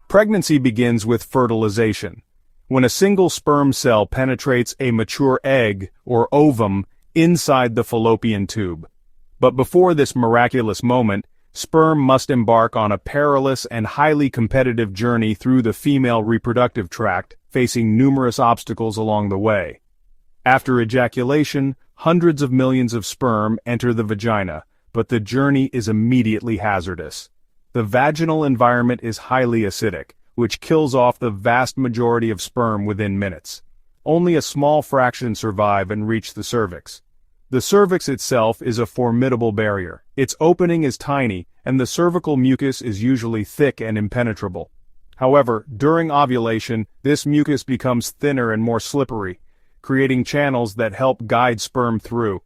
Pregnancy begins with fertilization, when a single sperm cell penetrates a mature egg, or ovum, inside the fallopian tube. But before this miraculous moment, sperm must embark on a perilous and highly competitive journey through the female reproductive tract, facing numerous obstacles along the way. After ejaculation, hundreds of millions of sperm enter the vagina, but the journey is immediately hazardous. The vaginal environment is highly acidic, which kills off the vast majority of sperm within minutes. Only a small fraction survive and reach the cervix. The cervix itself is a formidable barrier. Its opening is tiny, and the cervical mucus is usually thick and impenetrable. However, during ovulation, this mucus becomes thinner and more slippery, creating channels that help guide sperm through.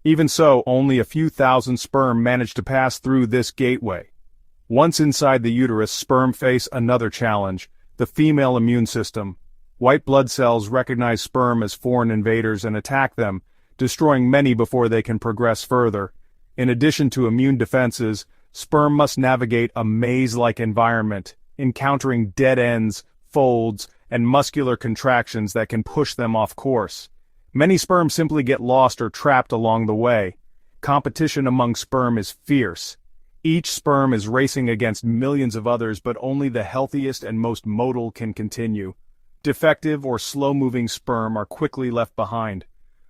Even so, only a few thousand sperm manage to pass through this gateway. Once inside the uterus, sperm face another challenge: the female immune system. White blood cells recognize sperm as foreign invaders and attack them, destroying many before they can progress further. In addition to immune defenses, sperm must navigate a maze-like environment, encountering dead ends, folds, and muscular contractions that can push them off course. Many sperm simply get lost or trapped along the way. Competition among sperm is fierce. Each sperm is racing against millions of others, but only the healthiest and most motile can continue. Defective or slow-moving sperm are quickly left behind.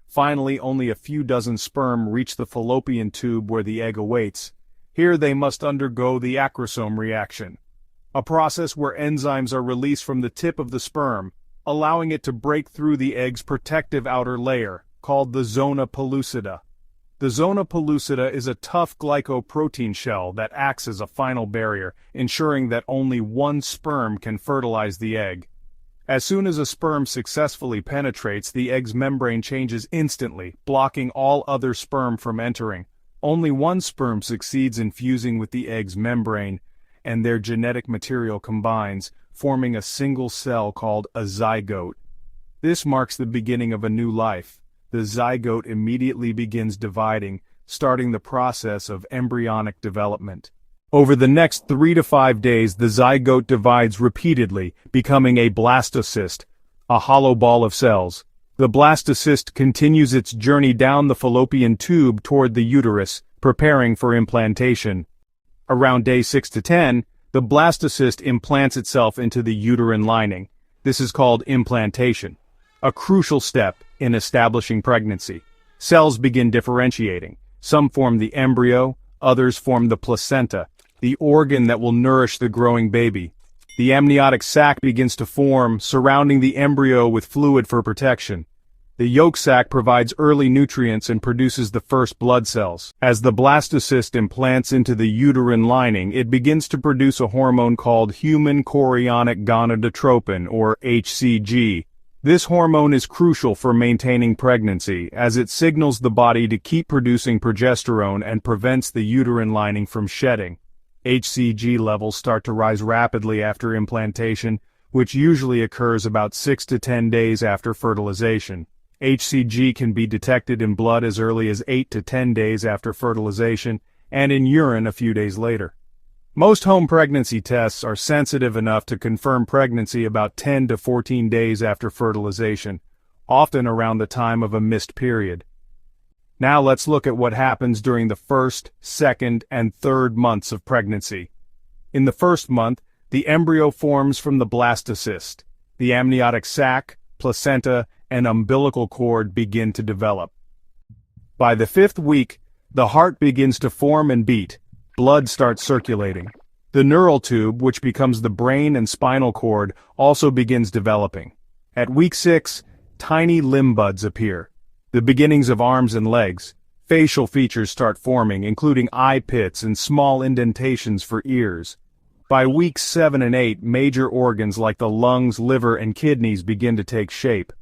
Finally, only a few dozen sperm reach the fallopian tube where the egg awaits. Here they must undergo the acrosome reaction, a process where enzymes are released from the tip of the sperm, allowing it to break through the egg's protective outer layer, called the zona pellucida. The zona pellucida is a tough glycoprotein shell that acts as a final barrier, ensuring that only one sperm can fertilize the egg. As soon as a sperm successfully penetrates, the egg's membrane changes instantly, blocking all other sperm from entering. Only one sperm succeeds in fusing with the egg's membrane, and their genetic material combines, forming a single cell called a zygote. This marks the beginning of a new life. The zygote immediately begins dividing, starting the process of embryonic development. Over the next 3 to 5 days, the zygote divides repeatedly, becoming a blastocyst, a hollow ball of cells. The blastocyst continues its journey down the fallopian tube toward the uterus, preparing for implantation. Around day 6 to 10, the blastocyst implants itself into the uterine lining. This is called implantation, a crucial step in establishing pregnancy. Cells begin differentiating. Some form the embryo, others form the placenta, the organ that will nourish the growing baby. The amniotic sac begins to form, surrounding the embryo with fluid for protection. The yolk sac provides early nutrients and produces the first blood cells. As the blastocyst implants into the uterine lining, it begins to produce a hormone called human chorionic gonadotropin, or HCG. This hormone is crucial for maintaining pregnancy, as it signals the body to keep producing progesterone and prevents the uterine lining from shedding. HCG levels start to rise rapidly after implantation, which usually occurs about 6 to 10 days after fertilization. HCG can be detected in blood as early as 8 to 10 days after fertilization, and in urine a few days later. Most home pregnancy tests are sensitive enough to confirm pregnancy about 10 to 14 days after fertilization, often around the time of a missed period. Now let's look at what happens during the first, second, and third months of pregnancy. In the first month, the embryo forms from the blastocyst. The amniotic sac, placenta, and umbilical cord begin to develop. By the 5th week, the heart begins to form and beat. Blood starts circulating. The neural tube, which becomes the brain and spinal cord, also begins developing. At week 6, tiny limb buds appear, the beginnings of arms and legs. Facial features start forming, including eye pits and small indentations for ears. By weeks 7 and 8, major organs like the lungs, liver, and kidneys begin to take shape.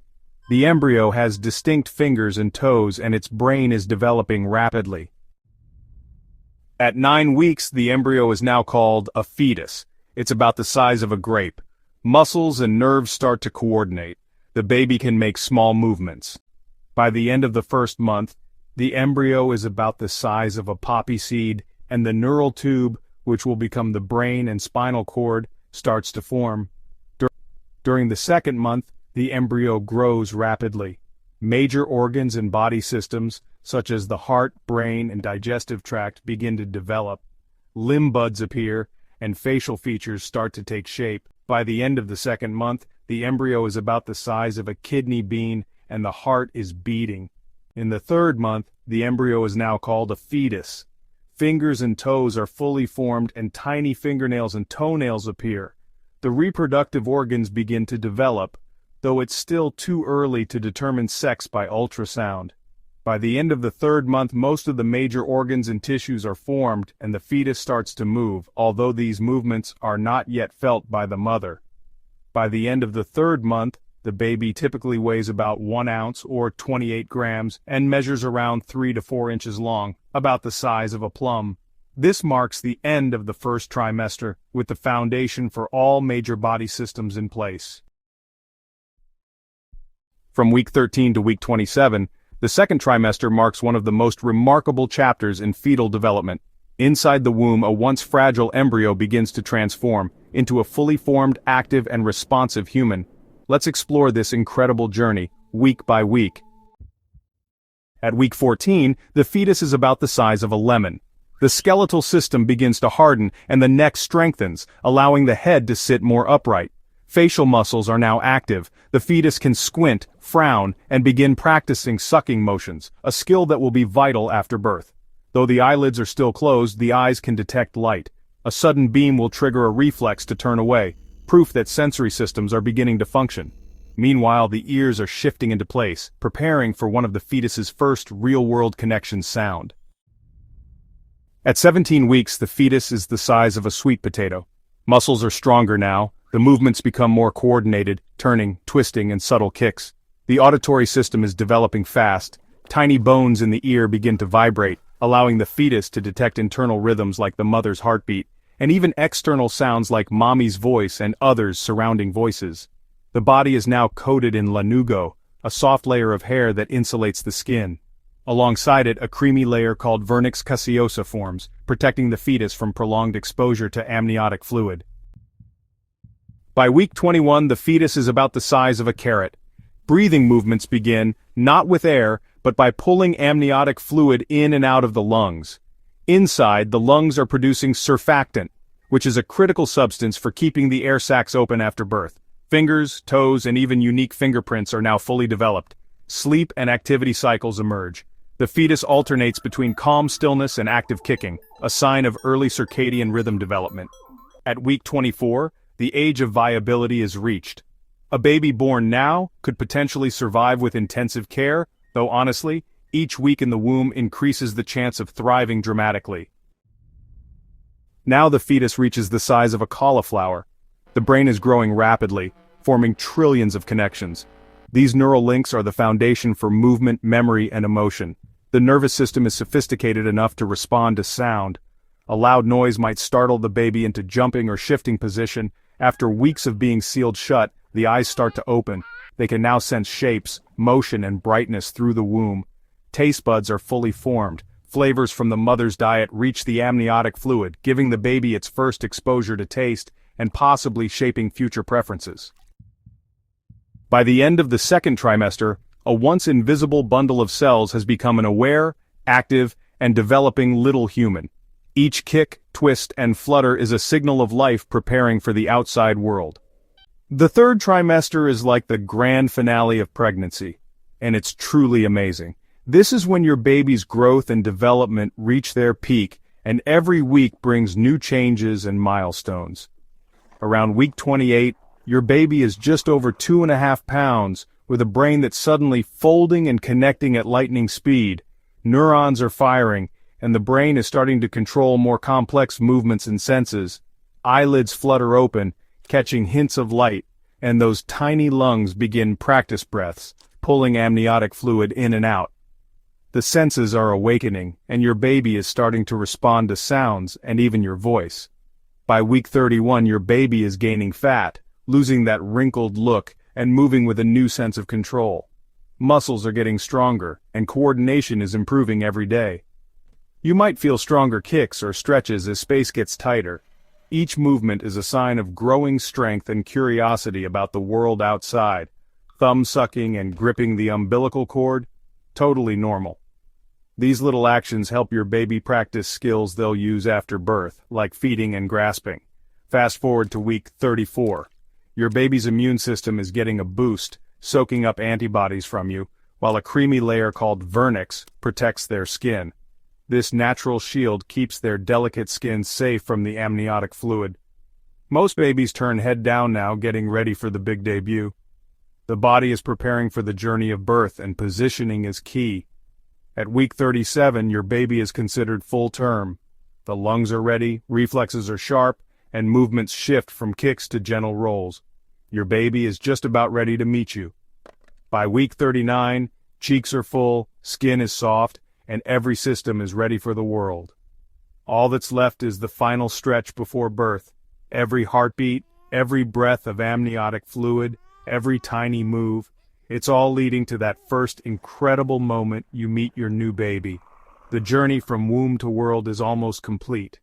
The embryo has distinct fingers and toes, and its brain is developing rapidly. At 9 weeks, the embryo is now called a fetus. It's about the size of a grape. Muscles and nerves start to coordinate. The baby can make small movements. By the end of the first month, the embryo is about the size of a poppy seed, and the neural tube, which will become the brain and spinal cord, starts to form. During the second month, the embryo grows rapidly. Major organs and body systems, such as the heart, brain, and digestive tract, begin to develop. Limb buds appear, and facial features start to take shape. By the end of the second month, the embryo is about the size of a kidney bean, and the heart is beating. In the third month, the embryo is now called a fetus. Fingers and toes are fully formed, and tiny fingernails and toenails appear. The reproductive organs begin to develop, though it's still too early to determine sex by ultrasound. By the end of the third month, most of the major organs and tissues are formed, and the fetus starts to move, although these movements are not yet felt by the mother. By the end of the third month, the baby typically weighs about 1 ounce or 28 grams and measures around 3 to 4 inches long, about the size of a plum. This marks the end of the first trimester, with the foundation for all major body systems in place. From week 13 to week 27, the second trimester marks one of the most remarkable chapters in fetal development. Inside the womb, a once fragile embryo begins to transform into a fully formed, active, and responsive human. Let's explore this incredible journey, week by week. At week 14, the fetus is about the size of a lemon. The skeletal system begins to harden, and the neck strengthens, allowing the head to sit more upright. Facial muscles are now active. The fetus can squint, frown, and begin practicing sucking motions, a skill that will be vital after birth. Though the eyelids are still closed, the eyes can detect light. A sudden beam will trigger a reflex to turn away, proof that sensory systems are beginning to function. Meanwhile, the ears are shifting into place, preparing for one of the fetus's first real-world connection sound. At 17 weeks, the fetus is the size of a sweet potato. Muscles are stronger now. The movements become more coordinated, turning, twisting, and subtle kicks. The auditory system is developing fast. Tiny bones in the ear begin to vibrate, allowing the fetus to detect internal rhythms like the mother's heartbeat, and even external sounds like mommy's voice and others' surrounding voices. The body is now coated in lanugo, a soft layer of hair that insulates the skin. Alongside it, a creamy layer called vernix caseosa forms, protecting the fetus from prolonged exposure to amniotic fluid. By week 21, the fetus is about the size of a carrot. Breathing movements begin, not with air, but by pulling amniotic fluid in and out of the lungs. Inside, the lungs are producing surfactant, which is a critical substance for keeping the air sacs open after birth. Fingers, toes, and even unique fingerprints are now fully developed. Sleep and activity cycles emerge. The fetus alternates between calm stillness and active kicking, a sign of early circadian rhythm development. At week 24, the age of viability is reached. A baby born now could potentially survive with intensive care, though honestly, each week in the womb increases the chance of thriving dramatically. Now the fetus reaches the size of a cauliflower. The brain is growing rapidly, forming trillions of connections. These neural links are the foundation for movement, memory, and emotion. The nervous system is sophisticated enough to respond to sound. A loud noise might startle the baby into jumping or shifting position. After weeks of being sealed shut, the eyes start to open. They can now sense shapes, motion, and brightness through the womb. Taste buds are fully formed. Flavors from the mother's diet reach the amniotic fluid, giving the baby its first exposure to taste and possibly shaping future preferences. By the end of the second trimester, a once invisible bundle of cells has become an aware, active, and developing little human. Each kick, twist, and flutter is a signal of life preparing for the outside world. The third trimester is like the grand finale of pregnancy, and it's truly amazing. This is when your baby's growth and development reach their peak, and every week brings new changes and milestones. Around week 28, your baby is just over 2.5 pounds, with a brain that's suddenly folding and connecting at lightning speed. Neurons are firing, and the brain is starting to control more complex movements and senses. Eyelids flutter open, catching hints of light, and those tiny lungs begin practice breaths, pulling amniotic fluid in and out. The senses are awakening, and your baby is starting to respond to sounds and even your voice. By week 31, your baby is gaining fat, losing that wrinkled look, and moving with a new sense of control. Muscles are getting stronger, and coordination is improving every day. You might feel stronger kicks or stretches as space gets tighter. Each movement is a sign of growing strength and curiosity about the world outside. Thumb sucking and gripping the umbilical cord? Totally normal. These little actions help your baby practice skills they'll use after birth, like feeding and grasping. Fast forward to week 34. Your baby's immune system is getting a boost, soaking up antibodies from you, while a creamy layer called vernix protects their skin. This natural shield keeps their delicate skin safe from the amniotic fluid. Most babies turn head down now, getting ready for the big debut. The body is preparing for the journey of birth, and positioning is key. At week 37, your baby is considered full term. The lungs are ready, reflexes are sharp, and movements shift from kicks to gentle rolls. Your baby is just about ready to meet you. By week 39, cheeks are full, skin is soft, and every system is ready for the world. All that's left is the final stretch before birth. Every heartbeat, every breath of amniotic fluid, every tiny move, it's all leading to that first incredible moment you meet your new baby. The journey from womb to world is almost complete.